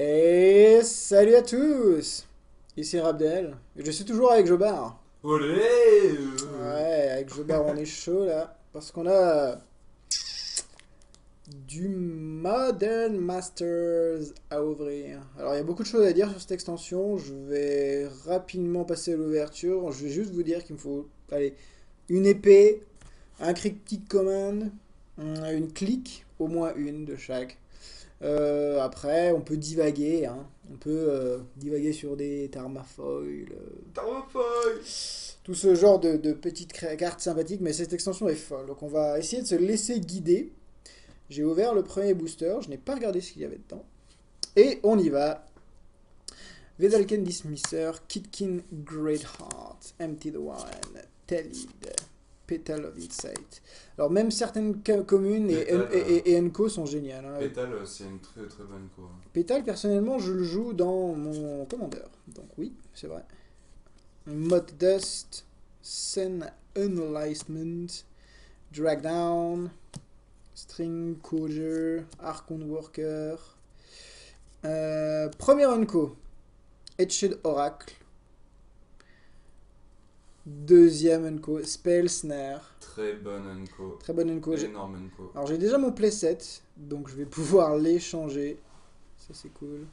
Et salut à tous! Ici Rabdel. Et je suis toujours avec Jobar. Olé Ouais, avec Jobar on est chaud là. Parce qu'on a du Modern Masters à ouvrir. Alors il y a beaucoup de choses à dire sur cette extension. Je vais rapidement passer à l'ouverture. Je vais juste vous dire qu'il me faut, allez, une épée, un cryptic command, une clique, au moins une de chaque. Après, on peut divaguer, hein. On peut divaguer sur des Tarmafoil, Thermofoil. tout ce genre de petites cartes sympathiques, mais cette extension est folle. Donc on va essayer de se laisser guider. J'ai ouvert le premier booster, je n'ai pas regardé ce qu'il y avait dedans. Et on y va. Vedalken Dismisser, Kitkin Greatheart, Empty the One, Talid, Petal of Insight. Alors même certaines communes Pétale, et Enco sont géniales, hein. Pétale, c'est une très très bonne co. Pétale, personnellement, je le joue dans mon commandeur. Donc oui, c'est vrai. Mod Dust, Sen Unlicement, Drag Down, String Codger, Archon Worker. Premier Unco, Etched Oracle. Deuxième Unco, Spell Snare. Très bonne unco. Très bonne Unco. Énorme unco. Alors j'ai déjà mon playset, donc je vais pouvoir l'échanger. Ça c'est cool.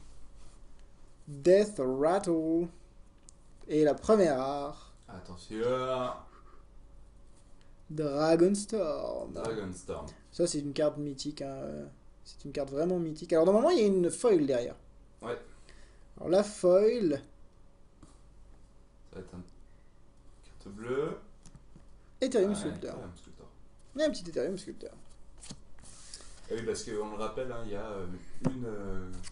Death Rattle. Et la première rare, Attention. Dragonstorm. Dragonstorm. Ça, c'est une carte mythique, hein. C'est une carte vraiment mythique. Alors, normalement, il y a une foil derrière. Ouais, Alors, la foil, ça va être une carte bleue. Ethereum Ouais, Sculptor. Ethereum Sculptor. Il y a un petit Ethereum Sculptor. Ah oui, parce qu'on le rappelle, hein, il y a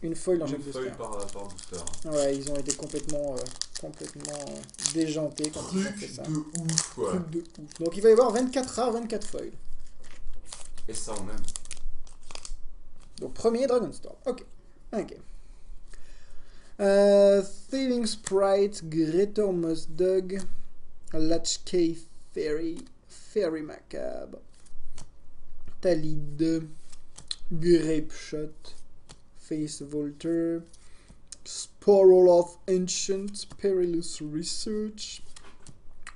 Une foil dans une chaque feuille booster. par booster. Ouais, ils ont été complètement déjantés quand ils ont fait Truc ça. de ouf, quoi. Truc de ouf. Donc, il va y avoir 24 rares, 24 foils. Et ça, on aime. Donc, premier Dragonstorm. Ok. Ok. Thieving Sprite, Greater Moss Dog, Latchkey Fairy, Fairy Macabre, Talid, Grape Shot, Face Volter, Sporral of Ancient, Perilous Research,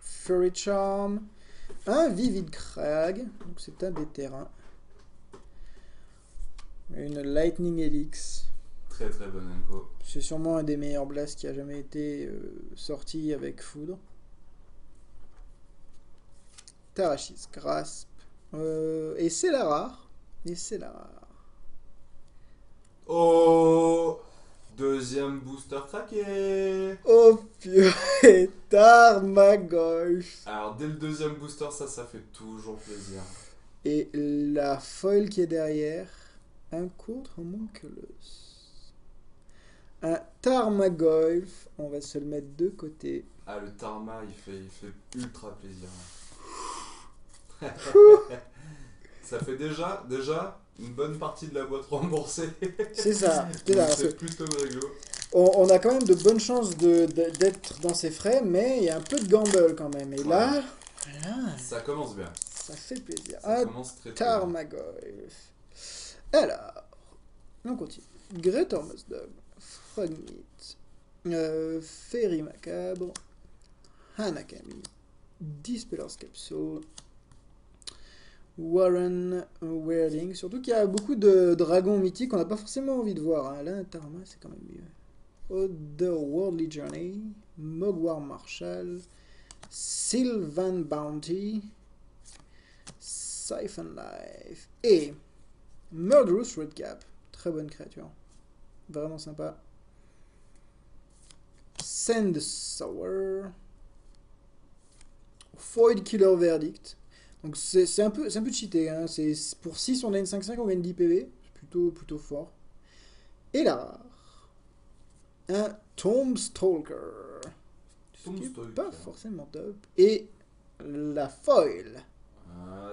Fairy Charm, un Vivid Crag, donc c'est un des terrains, une Lightning Helix. Très très bonne unco. C'est sûrement un des meilleurs blasts qui a jamais été sorti avec Foudre. Tarashis Grasp. Et c'est la rare. Et c'est la rare. Oh, deuxième booster craqué. Oh purée, Tarmogoyf. Alors dès le deuxième booster, ça fait toujours plaisir. Et la foil qui est derrière. Un contre Monculus. Un Tarmogoyf. On va se le mettre de côté. Ah, le Tarma, il fait ultra plaisir. Ça fait déjà une bonne partie de la boîte remboursée. C'est ça. C'est Donc ça, parce c'est que plutôt rigolo. on a quand même de bonnes chances d'être dans ses frais, mais il y a un peu de gamble quand même. Et là, voilà, Ça commence bien. ça fait plaisir. Ça Ah, commence très très bien. Tarmogoyf. Alors, on continue. Greater Dog, Frogmeat, Fairy Macabre, Hanakami, Dispeller's Capsule, Warren Weirding. Surtout qu'il y a beaucoup de dragons mythiques qu'on n'a pas forcément envie de voir, hein. Là, un Tarma, c'est quand même mieux. Otherworldly Journey, Mogwar Marshall, Sylvan Bounty, Siphon Life et Murderous Redcap. Très bonne créature. Vraiment sympa. Sand Sour. Void Killer Verdict. Donc c'est un peu cheaté, hein. C'est pour 6 on a une 5-5, on gagne 10 PV. C'est plutôt fort. Et la rare. Un Tomb Stalker. Ce qui est pas forcément top. Et la foil.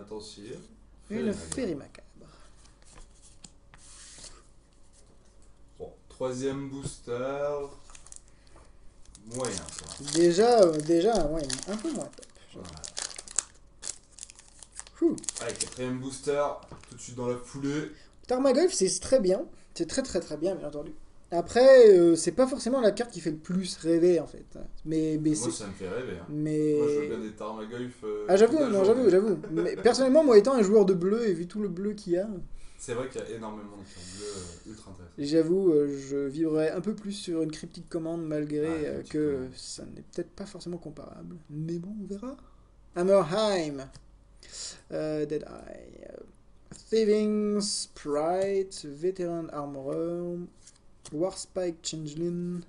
Attention. Une Fairy Macabre. Bon, troisième booster. Moyen, ça. Déjà ouais, un peu moins top. Voilà. Ouh. Allez, quatrième booster, tout de suite dans la foulée. Tarmogoyf, c'est très bien. C'est très bien, bien entendu. Après, c'est pas forcément la carte qui fait le plus rêver en fait. Mais Moi, c'est. ça me fait rêver. Hein. Mais. Moi, je veux bien des Tarmogoyf Ah, toute j'avoue, la non, journée. j'avoue. Mais personnellement, moi étant un joueur de bleu et vu tout le bleu qu'il y a, C'est vrai qu'il y a énormément de cartes bleues ultra intéressantes. j'avoue, je vibrerais un peu plus sur une cryptic commande Ah, malgré Cryptic que Command. ça n'est peut-être pas forcément comparable. Mais bon, on verra. Hammerheim, Deadeye, Thieving Sprite, Veteran Armorer, Warspike Changeling,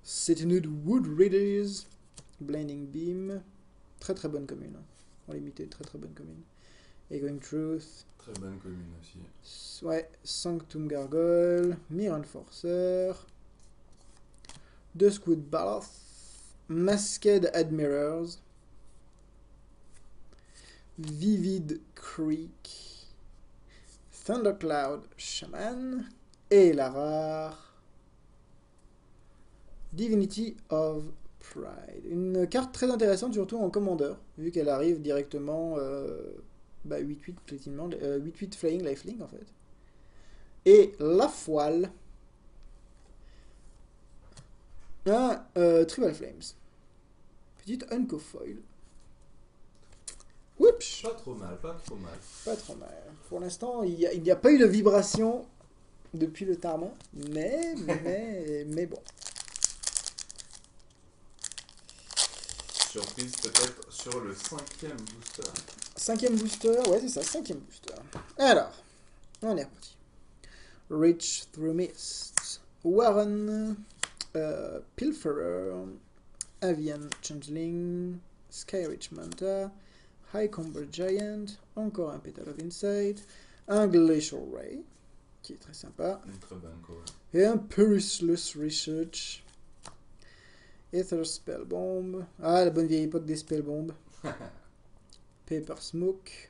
Cetinud Wood Raiders, Blinding Beam, très très bonne commune. En limité, très très bonne commune. Echoing Truth, Très bonne commune aussi. ouais, Sanctum Gargoyle, Mirror Enforcer, Duskwood Bath, Masked Admirers, Vivid Creek, Thundercloud Shaman, et la rare Divinity of Pride. Une carte très intéressante, surtout en commandeur, vu qu'elle arrive directement 8-8 effectivement, 8-8 Flying Lifelink en fait. Et la foile, un Tribal Flames. Petite Unco Foil. Oups, Pas trop mal, pas trop mal. pas trop mal. Pour l'instant, il n'y a pas eu de vibration depuis le Tarman, mais bon. Surprise peut-être sur le 5ème booster. Cinquième booster, ouais c'est ça, cinquième booster. Alors, on est reparti. Reach Through Mist, Warren, Pilferer, Avian Changeling, Skyrich Manta, High Comber Giant, encore un Petal of Insight, un Glacial Ray, qui est très sympa, Une très bonne call. et un Perisless Research, Ether Spellbomb, ah la bonne vieille époque des Spellbombs, Paper Smoke,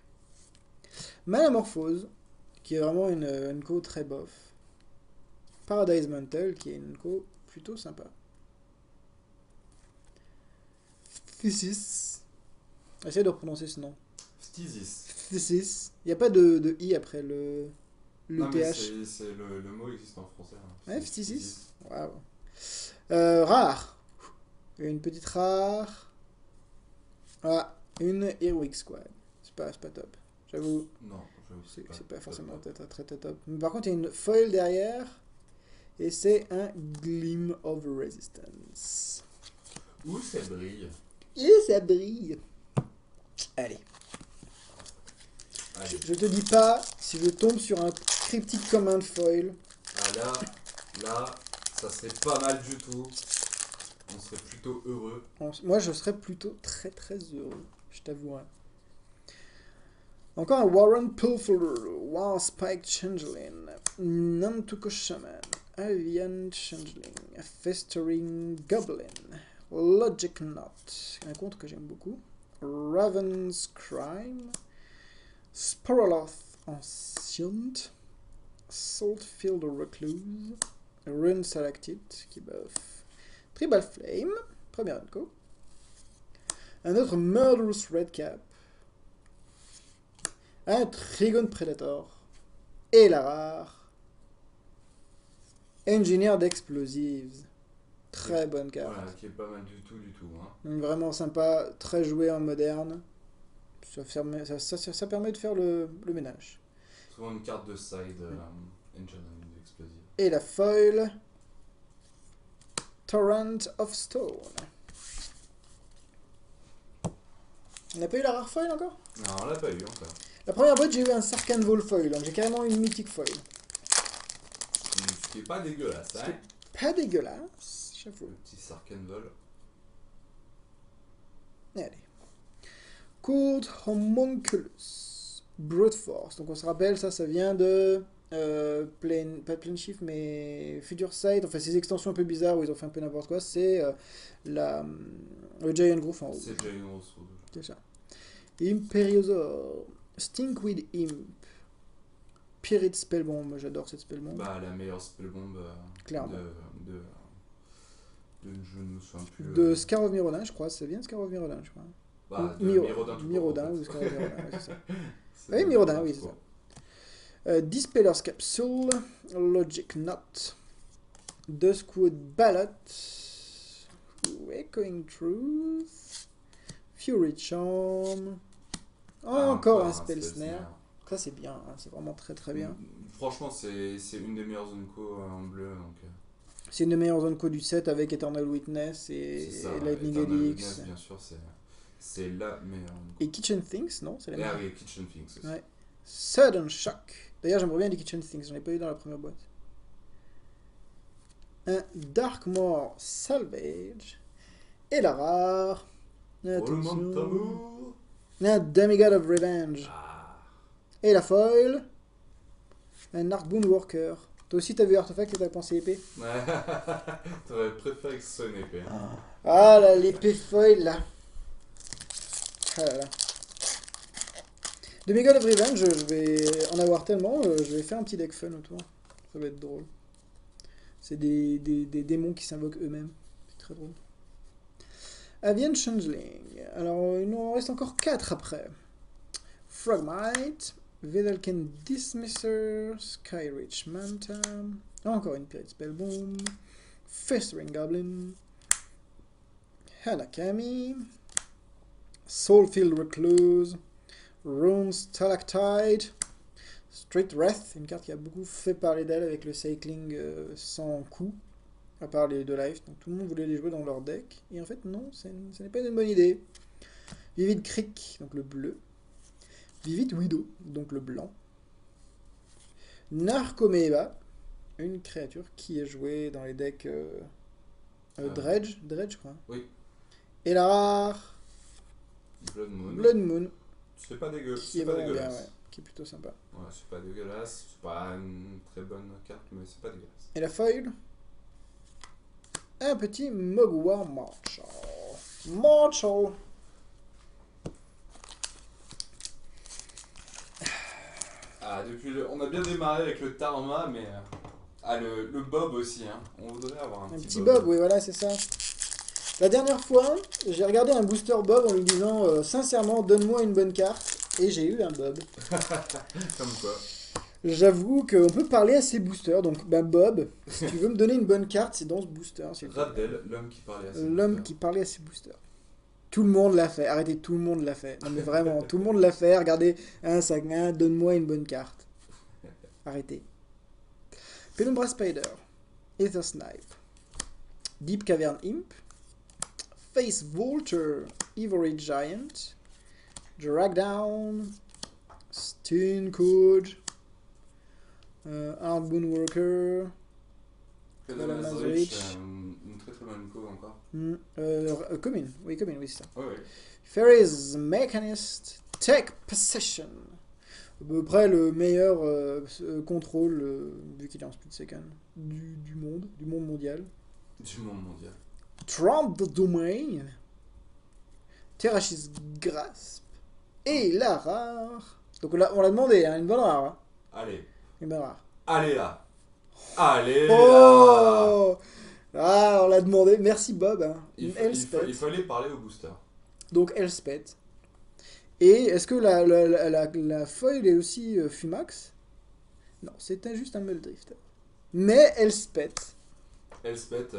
Manamorphose, qui est vraiment une co très bof, Paradise Mantle, qui est une co plutôt sympa. Physis. Essaye de prononcer ce nom. Phthisis. Physis. Il n'y a pas de i après le Non mais th. c'est le mot existe en français. Hein. Ouais, C'est Physis. Waouh. Rare. Une petite rare. Ah, une Heroic Squad. C'est pas top. J'avoue, Non, j'avoue, c'est pas forcément très top. Mais par contre, il y a une foil derrière. Et c'est un Gleam of Resistance. Où ça brille. Et ça brille. Allez. Allez. Je te dis pas si je tombe sur un Cryptic Command foil. Ah là, ça serait pas mal du tout. On serait plutôt heureux. Moi, je serais plutôt très très heureux. Je t'avouerai. Encore un Warren Pilferer, Warspike Changeling, Nantuko Shaman, Avian Changeling, Festering Goblin, Logic Knot, un conte que j'aime beaucoup, Raven's Crime, Sporoloth Ancient, Saltfield Recluse, Rune Selected, qui buff, Tribal Flame, première unco, un autre Murderous Redcap, un Trigon Predator, et la rare, Engineer d'Explosives. Très bonne carte. Voilà, qui est pas mal du tout. Hein. Vraiment sympa, très joué en moderne. Ça permet de faire le ménage. Souvent une carte de side Engineering d'explosive. Et la foil, Torrent of Stone. On n'a pas eu la rare foil encore? Non, on l'a pas eu encore. La première boîte, j'ai eu un Sarkhan Vol foil, donc j'ai carrément une mythique foil. Ce qui est pas dégueulasse, hein. Pas dégueulasse, j'avoue. Le petit Sarkhan Vol. Allez. Cold Homunculus. Brute Force. Donc on se rappelle, ça vient de... pas de Plane Shift, mais Future Sight. Enfin, ces extensions un peu bizarres où ils ont fait un peu n'importe quoi. C'est le Giant Growth en haut. C'est déjà une grosse roue. C'est ça. Imperiosaur. Stinkweed Imp. Pirate Spellbomb. J'adore cette Spellbomb. Bah, la meilleure spellbomb Clairement. je ne me souviens plus. De Scar of Mirrodin, je crois. Ça vient de Scar of Mirrodin, je crois. Bah, de Mirrodin, Mirrodin, ou Scar of Mirrodin, ouais, c'est ça. C'est Oui, de Mirrodin, oui, tout c'est court. ça. Dispeller's Capsule, Logic Knot, Duskwood Ballot. Echoing Truth. Fury Charm. Oh, encore un Spell Snare. Ça c'est bien, hein, c'est vraiment très très bien. Franchement, c'est une des meilleures Zonko en bleu. Donc, c'est une des meilleures Zonko du set avec Eternal Witness et Lightning Helix. Bien sûr, c'est la meilleure. Et Kitchen Things, non, c'est la meilleure. Ah oui, Kitchen Things aussi. Ouais. Sudden Shock. D'ailleurs, j'aimerais bien les Kitchen Things, j'en ai pas eu dans la première boîte. Un Darkmoor Salvage. Et la rare. Attention. Un Demigod of Revenge. Ah. Et la foil. Un Arcbound Worker. Toi aussi, t'as vu Artefact et t'as pensé épée? T'aurais préféré que ce soit une épée. Ah là, l'épée foil là. Ah là là. Demigod of Revenge, je vais en avoir tellement, je vais faire un petit deck fun autour. Ça va être drôle. C'est des démons qui s'invoquent eux-mêmes. C'est très drôle. Avian Changeling. Alors, il nous en reste encore 4 après. Frogmite. Vedalken Dismisser. Skyrich Manta. Encore une Pirate Spellbomb. Festering Goblin. Hanakami. Soulfield Recluse. Rune Stalactite. Street Wrath, une carte qui a beaucoup fait parler d'elle avec le cycling sans coup, à part les deux lives. Donc tout le monde voulait les jouer dans leur deck. Et en fait, non, ce n'est pas une bonne idée. Vivid Creek, donc le bleu. Vivid Widow, donc le blanc. Narcomoeba, une créature qui est jouée dans les decks Dredge, je crois. Oui. Et la rare Blood Moon. C'est pas dégueu. Qui est vraiment bien, ouais. Qui est plutôt sympa. Ouais, c'est pas dégueulasse. C'est pas une très bonne carte, mais c'est pas dégueulasse. Et la foil, un petit Mogwai Marshall. Ah, on a bien démarré avec le Tarma, mais... le Bob aussi, hein. On voudrait avoir un petit Bob. Oui, voilà, c'est ça. La dernière fois, j'ai regardé un booster Bob en lui disant sincèrement, donne-moi une bonne carte. Et j'ai eu un Bob. Comme quoi. J'avoue qu'on peut parler à ces boosters. Donc, Bob, si tu veux me donner une bonne carte, c'est dans ce booster. Radel, l'homme qui parlait à ses boosters. L'homme qui parlait à ses boosters. Tout le monde l'a fait. Arrêtez, tout le monde l'a fait. Non, mais vraiment, tout le monde l'a fait. Regardez, donne-moi une bonne carte. Arrêtez. Penumbra Spider. Ether Snipe. Deep Cavern Imp. Face Vulture. Ivory Giant. Dragdown. Stone Code. Hardbound Worker. Mazrich, une très très bonne co encore. Commune, oui, c'est ça. Oui. Fairies Mechanist. Tech Possession. À peu près le meilleur contrôle, vu qu'il est en split second, du monde mondial. Du monde mondial. Trump Domain. Terrachis Grasp. Et la rare. Donc on l'a demandé, hein, une bonne rare. Hein. Allez. Une bonne rare. Allez là. Allez oh là. Ah, on l'a demandé. Merci Bob. Hein. Il fallait parler au booster. Donc Elspeth. Et est-ce que la foil est aussi Fumax? Non, c'était juste un Muldrifter. Mais Elspeth. Elspeth,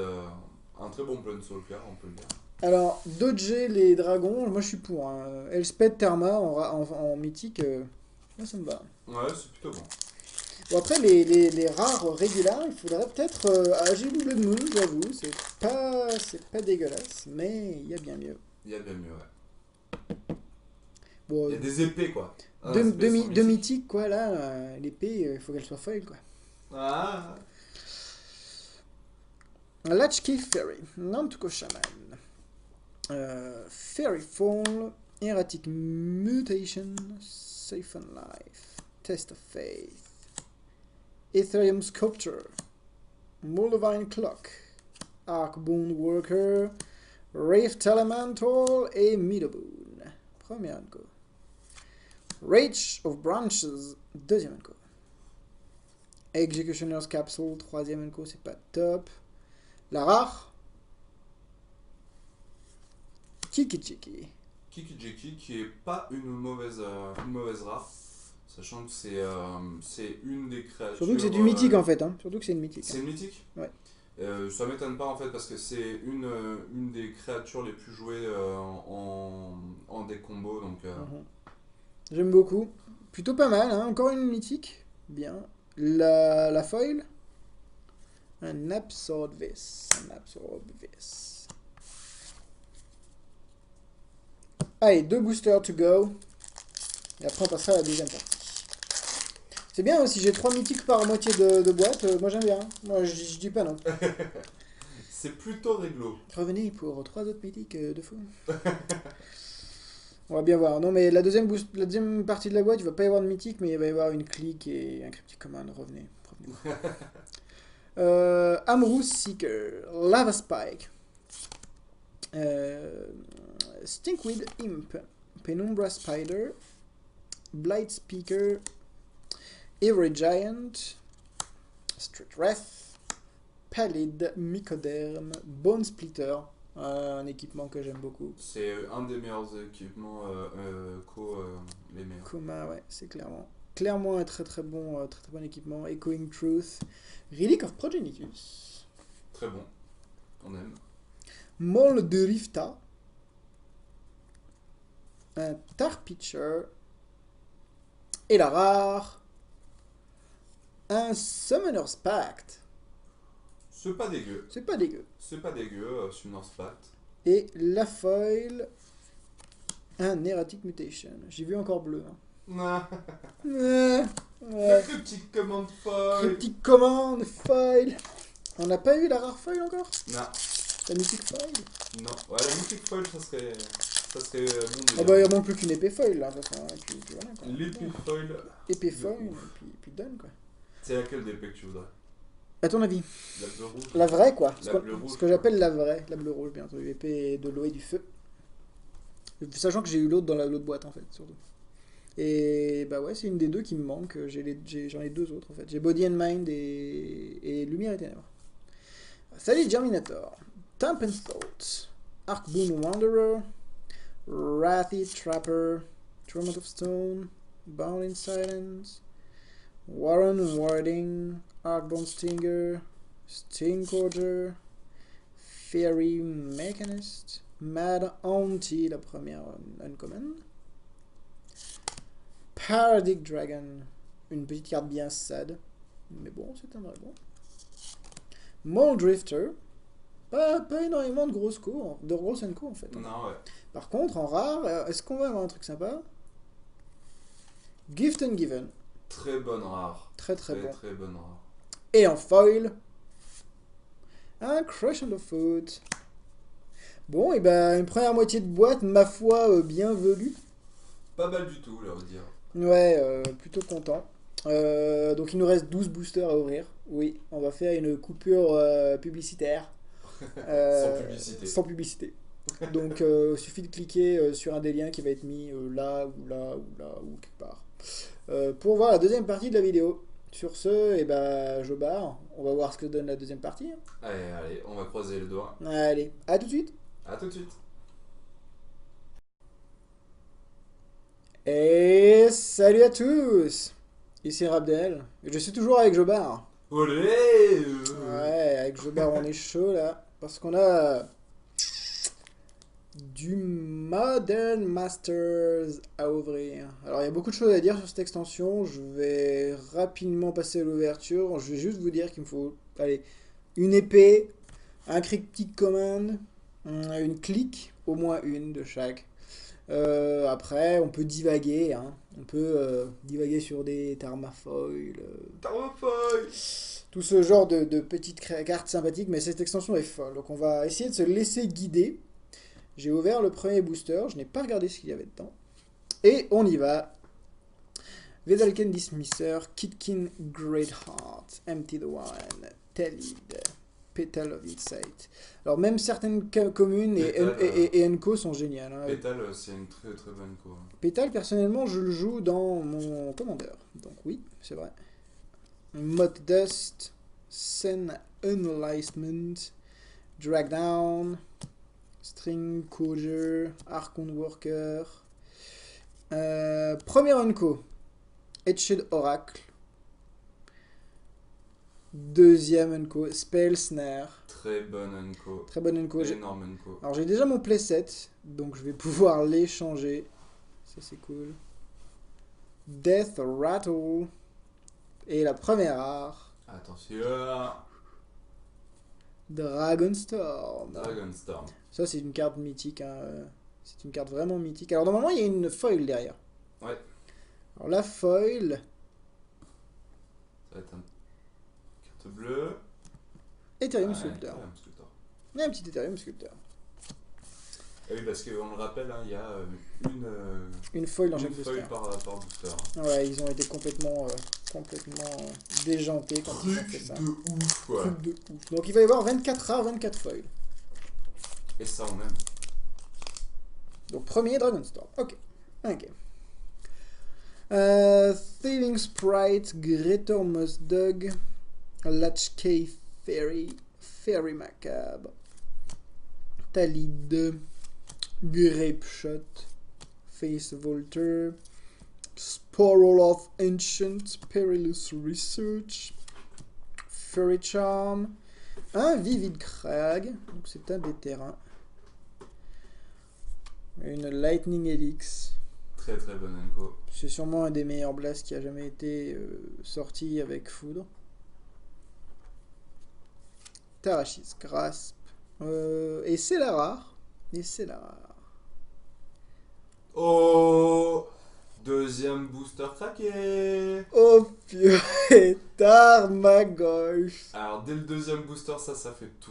un très bon Planeswalker, on peut le dire. Alors, dodger les dragons, moi je suis pour. Hein. Elspeth Therma en mythique, moi ça me va. Ouais, c'est plutôt bon. Bon, après, les rares réguliers, il faudrait peut-être agir le Blood Moon, j'avoue. C'est pas dégueulasse, mais il y a bien mieux. Il y a bien mieux, ouais. Bon, il y a des épées, quoi. Deux mythiques, quoi, là. L'épée, il faut qu'elle soit foil, quoi. Ah. Latchkey Fairy, Nantuko Shaman. Fairy Fall, Erratic Mutation, Safe and Life, Test of Faith. Ethereum Sculpture, Moldavine Clock, Arcbound Worker, Rift Elemental et Meadowboon. Première unco. Rage of Branches, deuxième unco. Executioner's Capsule, troisième unco, c'est pas top. La rare, Kiki-Jiki. Kiki-Jiki, qui est pas une mauvaise rare. Sachant que c'est une des créatures... Surtout que c'est du mythique en fait. Hein. Surtout que c'est une mythique. C'est une mythique? Ouais. Ça m'étonne pas en fait parce que c'est une des créatures les plus jouées en deck combo donc Mhm. J'aime beaucoup. Plutôt pas mal, hein. Encore une mythique. Bien. La foil. Un Absorbvis. Un Absorbvis. Allez, 2 boosters to go. Et après, on passera à la deuxième partie. C'est bien aussi, j'ai 3 mythiques par moitié de boîte. Moi, j'aime bien. Moi, je dis pas non. c'est plutôt réglo. Revenez pour 3 autres mythiques de fou. On va bien voir. Non, mais la deuxième partie de la boîte, il va pas y avoir de mythique, mais il va y avoir une clique et un cryptic command. Revenez. Amrous Seeker. Lava Spike. Stinkweed Imp. Penumbra Spider. Blight Speaker. Every Giant. Street Wrath. Pallid Mycoderm. Bone Splitter. Un équipement que j'aime beaucoup. C'est un des meilleurs équipements les meilleurs. Kuma, ouais, c'est clairement un très très bon équipement. Echoing Truth. Relic of Progenicus. Très bon, on aime. Maul de Rifta. Un Tar Pitcher. Et la rare. Un Summoner's Pact. C'est pas dégueu. C'est pas dégueu. C'est pas dégueu, Summoner's Pact. Et la foil. Un Erratic Mutation. J'ai vu encore bleu. Hein. Le Ouais. cryptic command foil. Critique commande, foil. On n'a pas eu la rare foil encore? Non, La mythique foil? non. Ouais, la mythique foil, ça serait bon Ah bah il manque plus qu'une épée foil là, de toute façon. Hein, puis voilà, quoi. L'épée foil. Épée foil, et puis done quoi. C'est laquelle d'épée que tu voudrais? À ton avis? La bleu rouge. La vraie quoi. La bleu rouge. Ce que j'appelle la vraie, la bleu rouge bien entendu. Épée de l'eau et du feu. Sachant que j'ai eu l'autre dans l'autre boîte en fait, surtout. Et bah ouais, c'est une des deux qui me manque. J'en ai 2 autres en fait. J'ai Body and Mind et Lumière et Ténèbres. Salut Germinator. Temp and Thought. Arcboon Wanderer. Wrathy Trapper. Torment of Stone. Bound in Silence. Warren Warding. Arcbound Stinger. Stingcorger. Fairy Mechanist. Mad Auntie, la première uncommon. Paradig Dragon. Une petite carte bien sad. Mais bon, c'est un dragon. Mole Drifter. Pas énormément de grosses co, de grosses co en fait. Non, ouais. Par contre, en rare, est-ce qu'on va avoir un truc sympa? Gift and Given. Très bonne rare. Très bon. Très bonne rare. Et en foil, un Crush on the Foot. Bon, et ben une première moitié de boîte, ma foi, bien velue. Pas mal du tout, là, on va dire. Ouais, plutôt content. Donc il nous reste 12 boosters à ouvrir. Oui, on va faire une coupure publicitaire. Sans publicité. Sans publicité. Donc il suffit de cliquer sur un des liens qui va être mis là ou là ou là ou quelque part. Pour voir la deuxième partie de la vidéo. Sur ce, et ben, je barre. On va voir ce que donne la deuxième partie. Allez, on va croiser le doigt. Allez, à tout de suite. A tout de suite. Et salut à tous. Ici Rabdel. Et je suis toujours avec Jobar. Olé Ouais, avec Jobar on est chaud là. Parce qu'on a du Modern Masters à ouvrir. Alors il y a beaucoup de choses à dire sur cette extension. Je vais rapidement passer à l'ouverture. Je vais juste vous dire qu'il me faut une épée, un cryptic command, une clique, au moins une de chaque. Après, on peut divaguer. Hein. On peut divaguer sur des Tarmafoil. Tarmafoil. Tout ce genre de petites cartes sympathiques. Mais cette extension est folle. Donc on va essayer de se laisser guider. J'ai ouvert le premier booster. Je n'ai pas regardé ce qu'il y avait dedans. Et on y va. Vedalken Dismisser, Kitkin Greatheart, Empty the One, Tellid, Petal of Insight. Alors même certaines communes et Enco sont géniales. Hein. Petal, c'est une très très bonne co. Petal, personnellement, je le joue dans mon commandeur. Donc oui, c'est vrai. Moth Dust, Sen Unlicement, Drag Down, String Closure, Archon Worker. Premier Unco, Etched Oracle, Deuxième Unco. Spell Snare. Très bonne Unco. Très bonne Unco. Énorme Unco. Alors j'ai déjà mon playset, donc je vais pouvoir l'échanger. Ça c'est cool. Death Rattle. Et la première rare. Attention. Dragonstorm. Dragonstorm. Ça c'est une carte mythique. Hein. C'est une carte vraiment mythique. Alors normalement il y a une foil derrière. Ouais. Alors la foil. Ça va être une carte bleue. Ethereum Sculptor. Ethereum Sculptor. Il y a un petit Ethereum Sculptor. Ah oui, parce qu'on le rappelle, hein, il y a une foil dans une chaque feuille booster. par booster. Ouais, ils ont été complètement déjantés quand ils ont fait ça. De ouf, quoi. Truc de ouf. Donc il va y avoir 24 rares, 24 foils. Et ça, on aime. Donc premier Dragonstorm. Ok. Thieving Sprite, Greater Moss Dog, Latchkey Fairy Macabre, Talid, Grape Shot, Face Volter, Sporral of Ancient Perilous Research, Fairy Charm, un Vivid Crag, donc c'est un des terrains, une Lightning Helix. Très très bonne Unco. C'est sûrement un des meilleurs blasts qui a jamais été sorti avec Foudre. Tarashis Grasp. Et c'est la rare. Oh, deuxième booster craqué. Oh purée, Tarmogoyf. Alors dès le deuxième booster, ça fait tout.